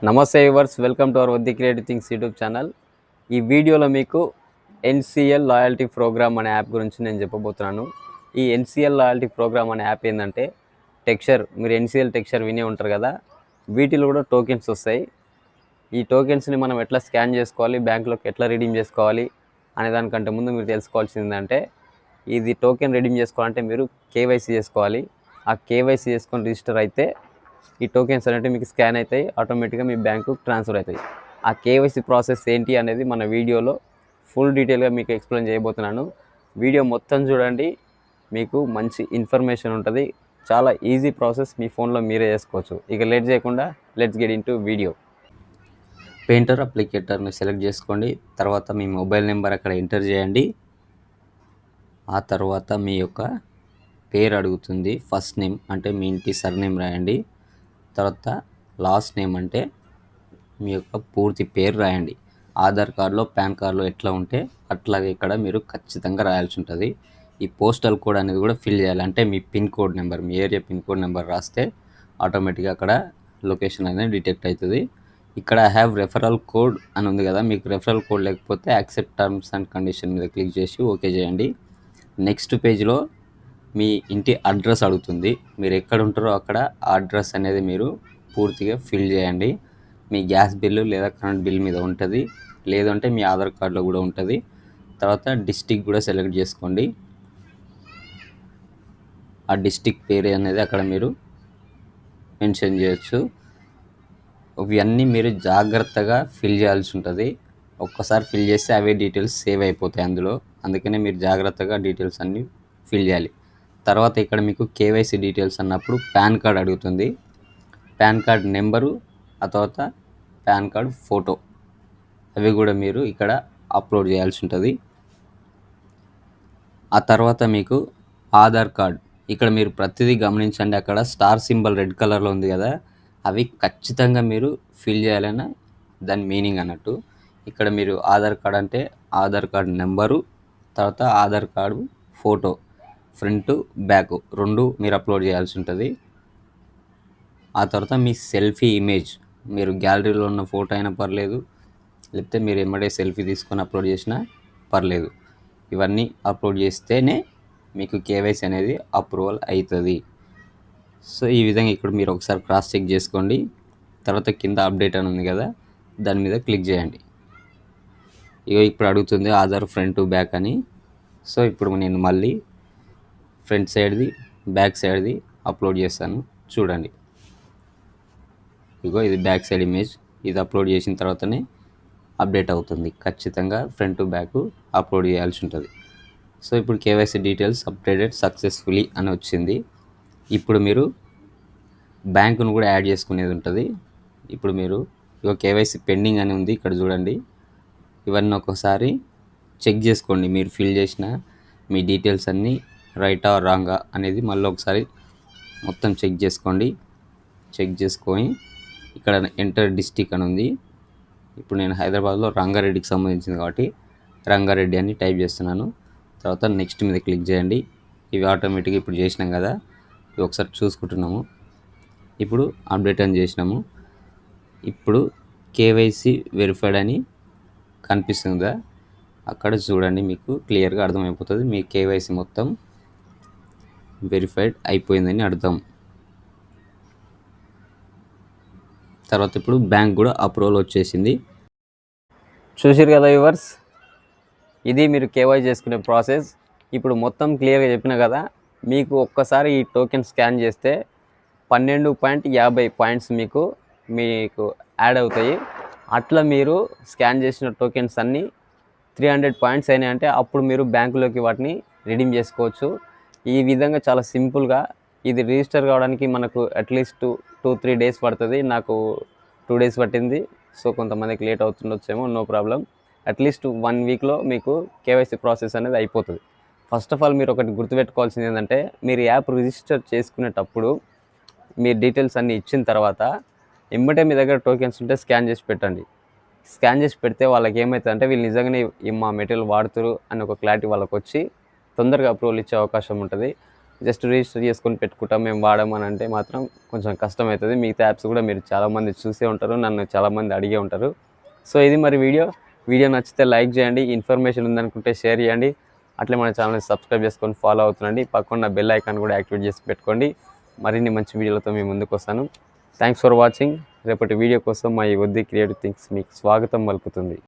నమస్తే viewers, welcome to our వద్ది creative things YouTube channel. ఈ వీడియోలో మీకు ఎన్సిఎల్ లాయల్టీ ప్రోగ్రామ్ అనే యాప్ గురించి నేను చెప్పబోతున్నాను. ఈ ఎన్సిఎల్ లాయల్టీ ప్రోగ్రామ్ అనే యాప్ ఏంటంటే టెక్స్చర్, మీరు ఎన్సిఎల్ టెక్స్చర్ వినే ఉంటారు కదా, వీటిలో కూడా టోకెన్స్ వస్తాయి. ఈ టోకెన్స్ని మనం ఎట్లా స్కాన్ చేసుకోవాలి, బ్యాంకులోకి ఎట్లా రిడీమ్ చేసుకోవాలి అనే దానికంటే ముందు మీరు తెలుసుకోవాల్సింది ఏంటంటే, ఇది టోకెన్ రిడీమ్ చేసుకోవాలంటే మీరు కేవైసీ చేసుకోవాలి. ఆ కేవైసీ చేసుకొని రిజిస్టర్ అయితే ఈ టోకెన్స్ అనేవి మీకు స్కాన్ అవుతాయి, ఆటోమేటిక్గా మీ బ్యాంకు ట్రాన్స్ఫర్ అవుతాయి. ఆ కేవైసీ ప్రాసెస్ ఏంటి అనేది మన వీడియోలో ఫుల్ డీటెయిల్గా మీకు ఎక్స్ప్లెయిన్ చేయబోతున్నాను. వీడియో మొత్తం చూడండి, మీకు మంచి ఇన్ఫర్మేషన్ ఉంటుంది. చాలా ఈజీ ప్రాసెస్, మీ ఫోన్లో మీరే చేసుకోవచ్చు. ఇక లేట్ చేయకుండా let's get into video. Painter అప్లికేటర్ని సెలెక్ట్ చేసుకోండి. తర్వాత మీ మొబైల్ నెంబర్ అక్కడ ఎంటర్ చేయండి. ఆ తర్వాత మీ యొక్క పేరు అడుగుతుంది. ఫస్ట్ నేమ్ అంటే మీ ఇంటి సర్నేమ్ రాయండి. తర్వాత లాస్ట్ నేమ్ అంటే మీ యొక్క పూర్తి పేరు రాయండి. ఆధార్ కార్డులో, పాన్ కార్డులో ఎట్లా ఉంటే అట్లాగే ఇక్కడ మీరు ఖచ్చితంగా రాయాల్సి ఉంటుంది. ఈ పోస్టల్ కోడ్ అనేది కూడా ఫిల్ చేయాలి. అంటే మీ పిన్ కోడ్ నెంబర్, మీ ఏరియా పిన్ కోడ్ నెంబర్ రాస్తే ఆటోమేటిక్గా అక్కడ లొకేషన్ అనేది డిటెక్ట్ అవుతుంది. ఇక్కడ హ్యావ్ రెఫరల్ కోడ్ అని ఉంది కదా, మీకు రెఫరల్ కోడ్ లేకపోతే యాక్సెప్ట్ టర్మ్స్ అండ్ కండిషన్ మీద క్లిక్ చేసి ఓకే చేయండి. నెక్స్ట్ పేజ్లో మీ ఇంటి అడ్రస్ అడుగుతుంది. మీరు ఎక్కడ ఉంటారో అక్కడ అడ్రస్ అనేది మీరు పూర్తిగా ఫిల్ చేయండి. మీ గ్యాస్ బిల్లు లేదా కరెంట్ బిల్ మీద ఉంటుంది, లేదంటే మీ ఆధార్ కార్డులో కూడా ఉంటుంది. తర్వాత డిస్టిక్ కూడా సెలెక్ట్ చేసుకోండి. ఆ డిస్టిక్ పేరు అనేది అక్కడ మీరు మెన్షన్ చేయొచ్చు. ఇవన్నీ మీరు జాగ్రత్తగా ఫిల్ చేయాల్సి ఉంటుంది. ఒక్కసారి ఫిల్ చేస్తే అవే డీటెయిల్స్ సేవ్ అయిపోతాయి అందులో. అందుకనే మీరు జాగ్రత్తగా డీటెయిల్స్ అన్నీ ఫిల్ చేయాలి. తర్వాత ఇక్కడ మీకు కేవైసీ డీటెయిల్స్ అన్నప్పుడు పాన్ కార్డ్ అడుగుతుంది. పాన్ కార్డ్ నెంబరు, ఆ తర్వాత పాన్ కార్డ్ ఫోటో, అవి కూడా మీరు ఇక్కడ అప్లోడ్ చేయాల్సి ఉంటుంది. ఆ తర్వాత మీకు ఆధార్ కార్డ్, ఇక్కడ మీరు ప్రతిదీ గమనించండి, అక్కడ స్టార్ సింబల్ రెడ్ కలర్లో ఉంది కదా, అవి ఖచ్చితంగా మీరు ఫిల్ చేయాలని దాని మీనింగ్ అన్నట్టు. ఇక్కడ మీరు ఆధార్ కార్డ్ అంటే ఆధార్ కార్డ్ నెంబరు, తర్వాత Aadhaar card photo, front back రెండు మీరు అప్లోడ్ చేయాల్సి ఉంటుంది. ఆ తర్వాత మీ సెల్ఫీ ఇమేజ్, మీరు గ్యాలరీలో ఉన్న ఫోటో అయినా పర్లేదు, లేకపోతే మీరు ఎమ్మడే సెల్ఫీ తీసుకొని అప్లోడ్ చేసినా పర్లేదు. ఇవన్నీ అప్లోడ్ చేస్తేనే మీకు కేవైసీ అనేది అప్రూవల్ అవుతుంది. సో ఈ విధంగా ఇక్కడ మీరు ఒకసారి క్రాస్ చెక్ చేసుకోండి. తర్వాత కింద అప్డేట్ అని ఉంది కదా, దాని మీద క్లిక్ చేయండి. ఇగో ఇప్పుడు అడుగుతుంది ఆధార్ ఫ్రంట్ బ్యాక్ అని. సో ఇప్పుడు నేను మళ్ళీ ఫ్రంట్ సైడ్ది, బ్యాక్ సైడ్ది అప్లోడ్ చేస్తాను, చూడండి. ఇగో ఇది బ్యాక్ సైడ్ ఇమేజ్, ఇది అప్లోడ్ చేసిన తర్వాతనే అప్డేట్ అవుతుంది. ఖచ్చితంగా ఫ్రంట్ బ్యాక్ అప్లోడ్ చేయాల్సి ఉంటుంది. సో ఇప్పుడు కేవైసీ డీటెయిల్స్ అప్డేటెడ్ సక్సెస్ఫుల్లీ అని వచ్చింది. ఇప్పుడు మీరు బ్యాంకును కూడా యాడ్ చేసుకునేది ఉంటుంది. ఇప్పుడు మీరు ఇగో కేవైసీ పెండింగ్ అని ఉంది, ఇక్కడ చూడండి. ఇవన్నీ ఒకసారి చెక్ చేసుకోండి, మీరు ఫిల్ చేసిన మీ డీటెయిల్స్ అన్నీ రైటా రాంగా అనేది మళ్ళీ ఒకసారి మొత్తం చెక్ చేసుకోండి. చెక్ చేసుకొని ఇక్కడ ఎంటర్ డిస్టిక్ అని ఉంది. ఇప్పుడు నేను హైదరాబాద్లో రంగారెడ్డికి సంబంధించింది కాబట్టి రంగారెడ్డి అని టైప్ చేస్తున్నాను. తర్వాత నెక్స్ట్ మీద క్లిక్ చేయండి. ఇవి ఆటోమేటిక్గా ఇప్పుడు చేసినాం కదా, ఇవి ఒకసారి చూసుకుంటున్నాము. ఇప్పుడు అప్డేట్ అని చేసినాము. ఇప్పుడు కేవైసీ వెరిఫైడ్ అని కనిపిస్తుందా, అక్కడ చూడండి, మీకు క్లియర్గా అర్థమైపోతుంది. మీ కేవైసీ మొత్తం వెరిఫైడ్ అయిపోయిందని అర్థం. తర్వాత ఇప్పుడు బ్యాంక్ కూడా అప్రూవల్ వచ్చేసింది. చూసారు కదా వ్యూవర్స్, ఇది మీరు కేవైసీ చేసుకునే ప్రాసెస్. ఇప్పుడు మొత్తం క్లియర్గా చెప్పిన కదా, మీకు ఒక్కసారి ఈ టోకెన్ స్కాన్ చేస్తే 12.50 పాయింట్స్ మీకు యాడ్ అవుతాయి. అట్లా మీరు స్కాన్ చేసిన టోకెన్స్ అన్నీ 300 పాయింట్స్ అయినాయి అంటే అప్పుడు మీరు బ్యాంకులోకి వాటిని రిడీమ్ చేసుకోవచ్చు. ఈ విధంగా చాలా సింపుల్గా ఇది రిజిస్టర్ కావడానికి మనకు అట్లీస్ట్ 2-3 డేస్ పడుతుంది. నాకు 2 డేస్ పట్టింది. సో కొంతమందికి లేట్ అవుతుండొచ్చేమో, నో ప్రాబ్లం. అట్లీస్ట్ 1 వీక్లో మీకు కేవైసీ ప్రాసెస్ అనేది అయిపోతుంది. ఫస్ట్ ఆఫ్ ఆల్ మీరు ఒకటి గుర్తుపెట్టుకోవాల్సింది ఏంటంటే, మీరు యాప్ రిజిస్టర్ చేసుకునేటప్పుడు మీ డీటెయిల్స్ అన్నీ ఇచ్చిన తర్వాత ఎమ్మటే మీ దగ్గర టోకెన్స్ ఉంటే స్కాన్ చేసి పెట్టండి. స్కాన్ చేసి పెడితే వాళ్ళకి ఏమవుతుందంటే, వీళ్ళు నిజంగానే మా మెటీరియల్ వాడుతారు అని ఒక క్లారిటీ వాళ్ళకి వచ్చి తొందరగా అప్రూవల్ ఇచ్చే అవకాశం ఉంటుంది. జస్ట్ రిజిస్టర్ చేసుకొని పెట్టుకుంటాం మేము వాడమని అంటే మాత్రం కొంచెం కష్టమవుతుంది. మిగతా యాప్స్ కూడా మీరు చాలామంది చూసే ఉంటారు, నన్ను చాలామంది అడిగే ఉంటారు. సో ఇది మరి వీడియో నచ్చితే లైక్ చేయండి, ఇన్ఫర్మేషన్ ఉందనుకుంటే షేర్ చేయండి. అట్లే మన ఛానల్ని సబ్స్క్రైబ్ చేసుకొని ఫాలో అవుతుండండి. పక్కన బెల్ ఐకాన్ కూడా యాక్టివేట్ చేసి పెట్టుకోండి. మరిన్ని మంచి వీడియోలతో మీ ముందుకు వస్తాను. Thanks for watching. రేపటి వీడియో కోసం మా ఈ వద్ది క్రియేటివ్ థింగ్స్ మీకు స్వాగతం పలుకుతుంది.